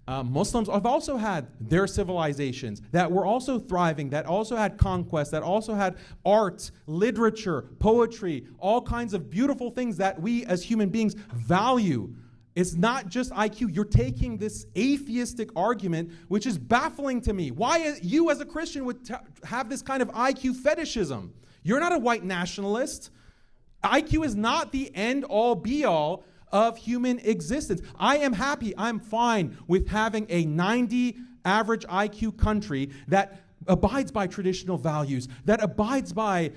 Muslims have also had their civilizations that were also thriving, that also had conquest, that also had art, literature, poetry, all kinds of beautiful things that we as human beings value. It's not just IQ. You're taking this atheistic argument, which is baffling to me. Why you as a Christian would have this kind of IQ fetishism? You're not a white nationalist. IQ is not the end-all, be-all of human existence. I am happy, I'm fine with having a 90 average IQ country that abides by traditional values, that abides by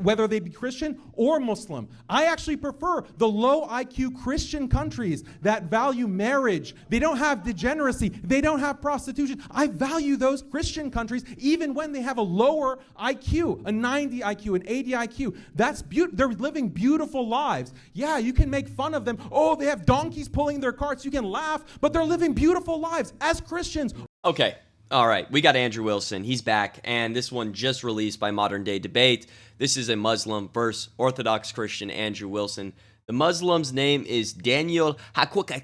whether they be Christian or Muslim. I actually prefer the low IQ Christian countries that value marriage. They don't have degeneracy. They don't have prostitution. I value those Christian countries even when they have a lower IQ, a 90 IQ, an 80 IQ. They're living beautiful lives. Yeah, you can make fun of them. Oh, they have donkeys pulling their carts. You can laugh, but they're living beautiful lives as Christians. Okay. All right, we got Andrew Wilson. He's back, and this one just released by Modern Day Debate. This is a Muslim versus Orthodox Christian Andrew Wilson. The Muslim's name is Daniel It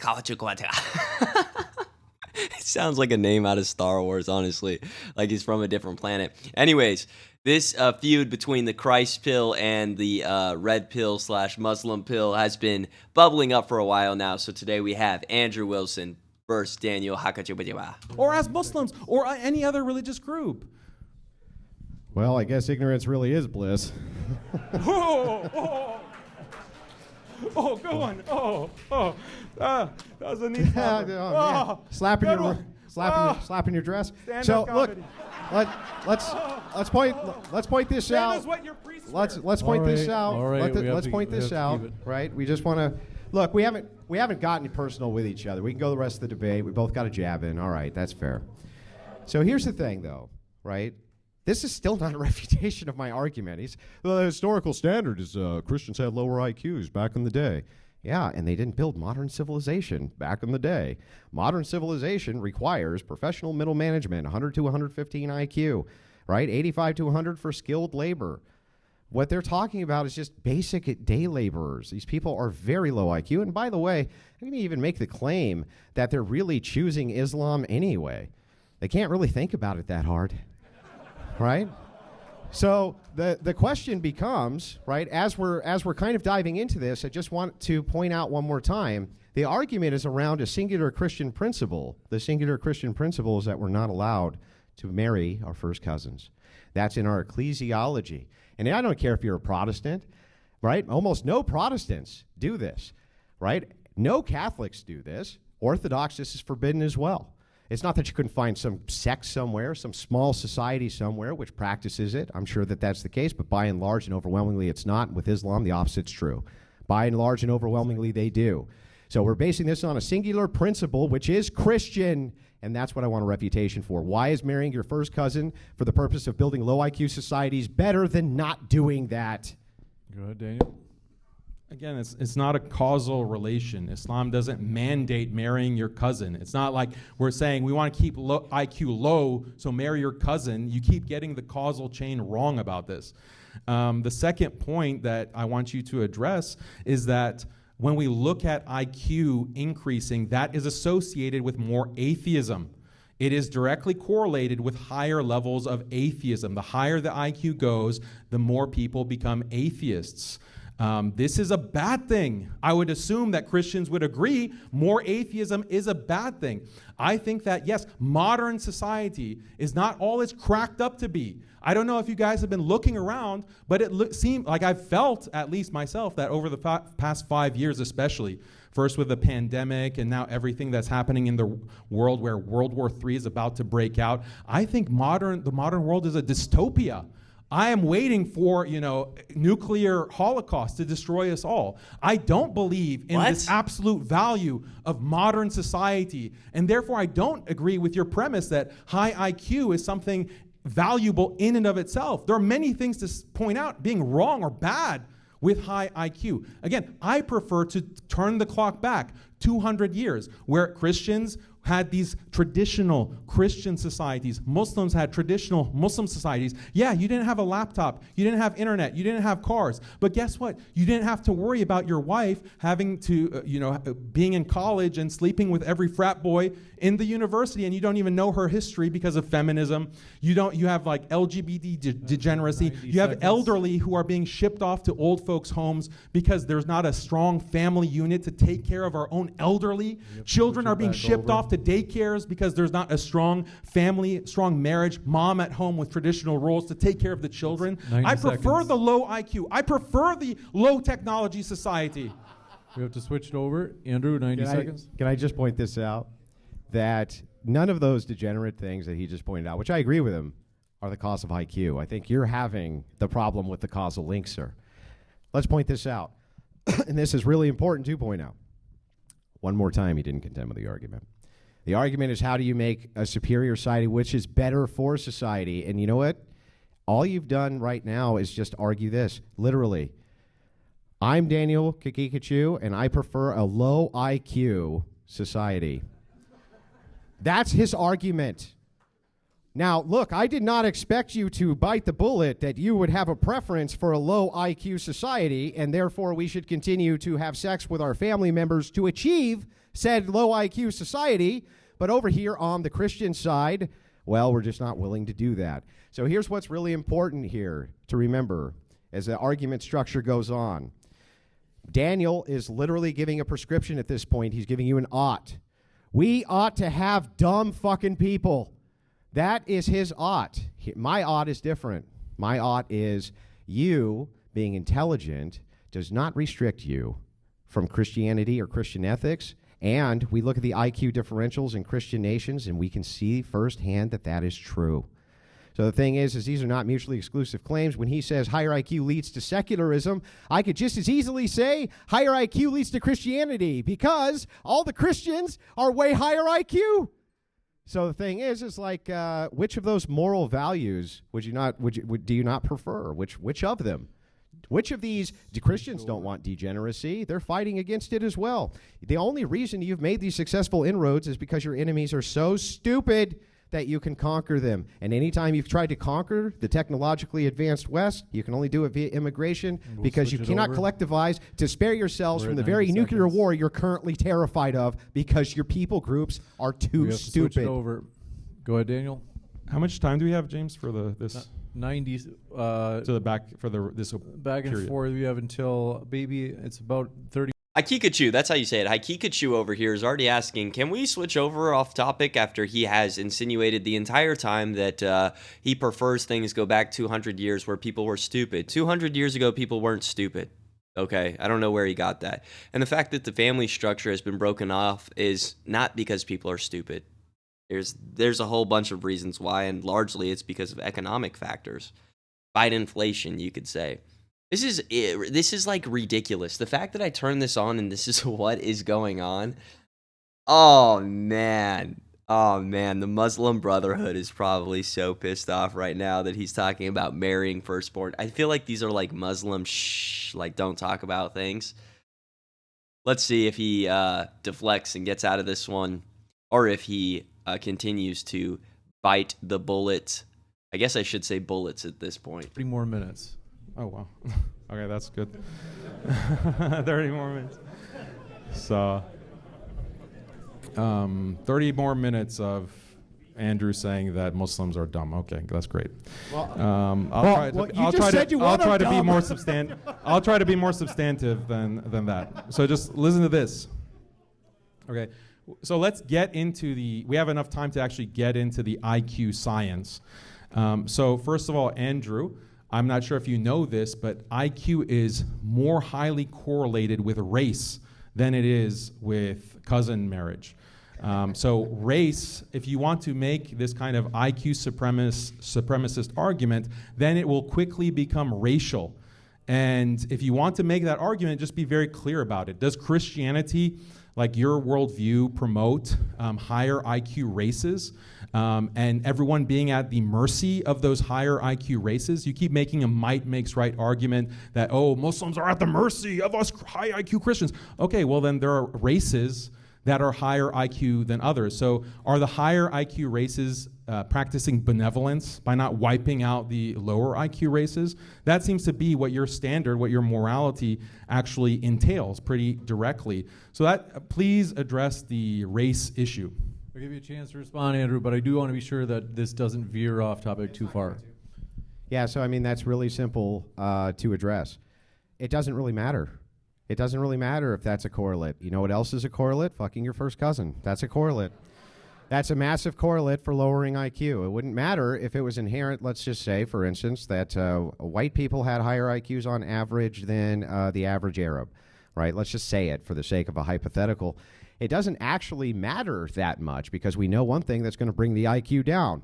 sounds like a name out of Star Wars, honestly, like he's from a different planet. Anyways, this feud between the Christ pill and the red pill / Muslim pill has been bubbling up for a while now. So today we have Andrew Wilson versus Daniel Hakachibajiwa. Or as Muslims, or any other religious group. Well, I guess ignorance really is bliss. Oh, go on. That was a neat slapping your dress. So look, let's point this out. Let's point this out. All right, let's point this out. Right? We just want to look. We haven't gotten personal with each other. We can go the rest of the debate. We both got a jab in. All right, that's fair. So here's the thing, though. Right? This is still not a refutation of my argument. The historical standard is Christians had lower IQs back in the day. Yeah, and they didn't build modern civilization back in the day. Modern civilization requires professional middle management, 100 to 115 IQ, right? 85 to 100 for skilled labor. What they're talking about is just basic day laborers. These people are very low IQ. And by the way, I'm going to even make the claim that they're really choosing Islam anyway. They can't really think about it that hard. Right? So the question becomes, right, as we're kind of diving into this, I just want to point out one more time, the argument is around a singular Christian principle. The singular Christian principle is that we're not allowed to marry our first cousins. That's in our ecclesiology. And I don't care if you're a Protestant, right? Almost no Protestants do this, right? No Catholics do this. Orthodox, this is forbidden as well. It's not that you couldn't find some sect somewhere, some small society somewhere which practices it. I'm sure that that's the case, but by and large and overwhelmingly it's not. With Islam, the opposite's true. By and large and overwhelmingly they do. So we're basing this on a singular principle, which is Christian, and that's what I want a refutation for. Why is marrying your first cousin for the purpose of building low IQ societies better than not doing that? Go ahead, Daniel. Again, it's not a causal relation. Islam doesn't mandate marrying your cousin. It's not like we're saying we want to keep IQ low, so marry your cousin. You keep getting the causal chain wrong about this. The second point that I want you to address is that when we look at IQ increasing, that is associated with more atheism. It is directly correlated with higher levels of atheism. The higher the IQ goes, the more people become atheists. This is a bad thing. I would assume that Christians would agree more atheism is a bad thing. I think that, yes, modern society is not all it's cracked up to be. I don't know if you guys have been looking around, but it seemed like I've felt, at least myself, that over the past 5 years especially, first with the pandemic and now everything that's happening in the world where World War III is about to break out, I think the modern world is a dystopia. I am waiting for, nuclear holocaust to destroy us all. I don't believe in this absolute value of modern society, and therefore I don't agree with your premise that high IQ is something valuable in and of itself. There are many things to point out being wrong or bad with high IQ. Again, I prefer to turn the clock back. 200 years, where Christians had these traditional Christian societies. Muslims had traditional Muslim societies. Yeah, you didn't have a laptop. You didn't have internet. You didn't have cars. But guess what? You didn't have to worry about your wife having to, being in college and sleeping with every frat boy in the university, and you don't even know her history because of feminism. You have like LGBT degeneracy. You have elderly who are being shipped off to old folks' homes because there's not a strong family unit to take care of our own elderly. Children are being shipped off to daycares because there's not a strong family, strong marriage, mom at home with traditional roles to take care of the children. I prefer the low IQ. I prefer the low technology society. We have to switch it over. Andrew, 90 seconds. Can I just point this out? That none of those degenerate things that he just pointed out, which I agree with him, are the cause of IQ. I think you're having the problem with the causal link, sir. Let's point this out. And this is really important to point out. One more time, he didn't contend with the argument. The argument is, how do you make a superior society which is better for society? And you know what? All you've done right now is just argue this. Literally, I'm Daniel Kikikachu, and I prefer a low IQ society. That's his argument. Now, look, I did not expect you to bite the bullet that you would have a preference for a low IQ society, and therefore we should continue to have sex with our family members to achieve said low IQ society. But over here on the Christian side, well, we're just not willing to do that. So here's what's really important here to remember as the argument structure goes on. Daniel is literally giving a prescription at this point. He's giving you an ought. We ought to have dumb fucking people. That is his ought. My ought is different. My ought is you being intelligent does not restrict you from Christianity or Christian ethics. And we look at the IQ differentials in Christian nations, and we can see firsthand that that is true. So the thing is these are not mutually exclusive claims. When he says higher IQ leads to secularism, I could just as easily say higher IQ leads to Christianity, because all the Christians are way higher IQ. So the thing is like, which of those moral values do you not prefer? Which of them? Which of these Christians don't want degeneracy? They're fighting against it as well. The only reason you've made these successful inroads is because your enemies are so stupid that you can conquer them. And anytime you've tried to conquer the technologically advanced West, you can only do it via immigration, because you cannot collectivize to spare yourselves from the very nuclear war you're currently terrified of, because your people groups are too stupid. Switch it over. Go ahead, Daniel. How much time do we have, James, for this? 90 to the back for this back and period. forth. We have until it's about 30. Haikikachu, that's how you say it. Haikikachu over here is already asking, can we switch over off topic after he has insinuated the entire time that he prefers things go back 200 years where people were stupid. 200 years ago, people weren't stupid. Okay, I don't know where he got that. And the fact that the family structure has been broken off is not because people are stupid. There's a whole bunch of reasons why, and largely it's because of economic factors. Fight inflation, you could say. This is like ridiculous. The fact that I turned this on and this is what is going on. Oh man, the Muslim Brotherhood is probably so pissed off right now that he's talking about marrying firstborn. I feel like these are like Muslim like don't talk about things. Let's see if he deflects and gets out of this one, or if he continues to bite the bullet. I guess I should say bullets at this point. 3 more minutes. Oh, wow. Okay, that's good. 30 more minutes. So, 30 more minutes of Andrew saying that Muslims are dumb. Okay, that's great. Well, I'll try to be more substantive. I'll try to be more substantive than that. So just listen to this. Okay. So let's get into we have enough time to actually get into the IQ science. So first of all, Andrew, I'm not sure if you know this, but IQ is more highly correlated with race than it is with cousin marriage. So race, if you want to make this kind of IQ supremacist argument, then it will quickly become racial. And if you want to make that argument, just be very clear about it. Does Christianity like your worldview promote higher IQ races and everyone being at the mercy of those higher IQ races. You keep making a might makes right argument that, oh, Muslims are at the mercy of us high IQ Christians. Okay, well then there are races that are higher IQ than others. So are the higher IQ races practicing benevolence by not wiping out the lower IQ races? That seems to be what your standard, what your morality actually entails pretty directly. So that, please address the race issue. I'll give you a chance to respond, Andrew, but I do want to be sure that this doesn't veer off topic too far. Yeah, so I mean, that's really simple to address. It doesn't really matter. It doesn't really matter if that's a correlate. You know what else is a correlate? Fucking your first cousin. That's a correlate. That's a massive correlate for lowering IQ. It wouldn't matter if it was inherent, let's just say, for instance, that white people had higher IQs on average than the average Arab, right? Let's just say it for the sake of a hypothetical. It doesn't actually matter that much because we know one thing that's going to bring the IQ down: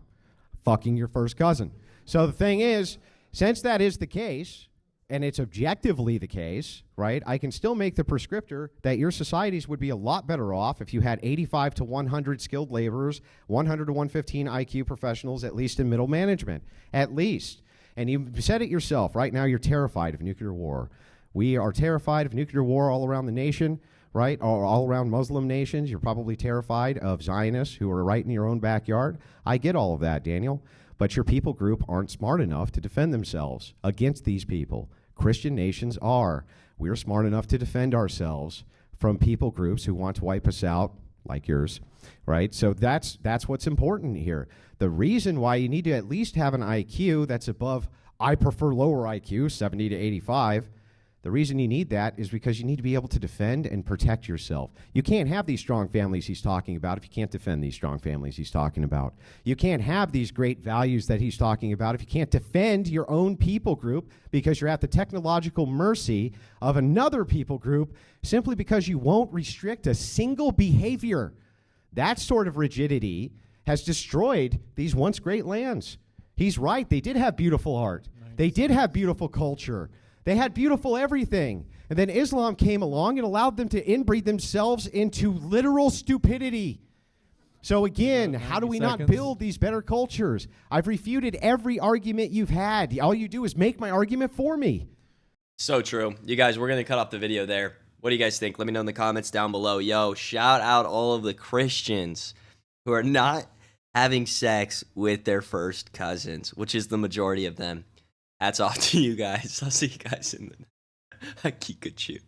fucking your first cousin. So the thing is, since that is the case, and it's objectively the case, right, I can still make the prescriptor that your societies would be a lot better off if you had 85 to 100 skilled laborers, 100 to 115 IQ professionals, at least in middle management, at least. And you said it yourself, right now you're terrified of nuclear war. We are terrified of nuclear war all around the nation, right, all around Muslim nations. You're probably terrified of Zionists who are right in your own backyard. I get all of that, Daniel. But your people group aren't smart enough to defend themselves against these people. Christian nations are. We're smart enough to defend ourselves from people groups who want to wipe us out, like yours, right? So that's what's important here. The reason why you need to at least have an IQ that's above, I prefer lower IQ, 70 to 85, the reason you need that is because you need to be able to defend and protect yourself. You can't have these strong families he's talking about if you can't defend these strong families he's talking about. You can't have these great values that he's talking about if you can't defend your own people group because you're at the technological mercy of another people group simply because you won't restrict a single behavior. That sort of rigidity has destroyed these once great lands. He's right. They did have beautiful art. Nice. They did have beautiful culture. They had beautiful everything. And then Islam came along and allowed them to inbreed themselves into literal stupidity. So again, how do we not build these better cultures? I've refuted every argument you've had. All you do is make my argument for me. So true. You guys, we're going to cut off the video there. What do you guys think? Let me know in the comments down below. Yo, shout out all of the Christians who are not having sex with their first cousins, which is the majority of them. Hats off to you guys. I'll see you guys in the Kikachu.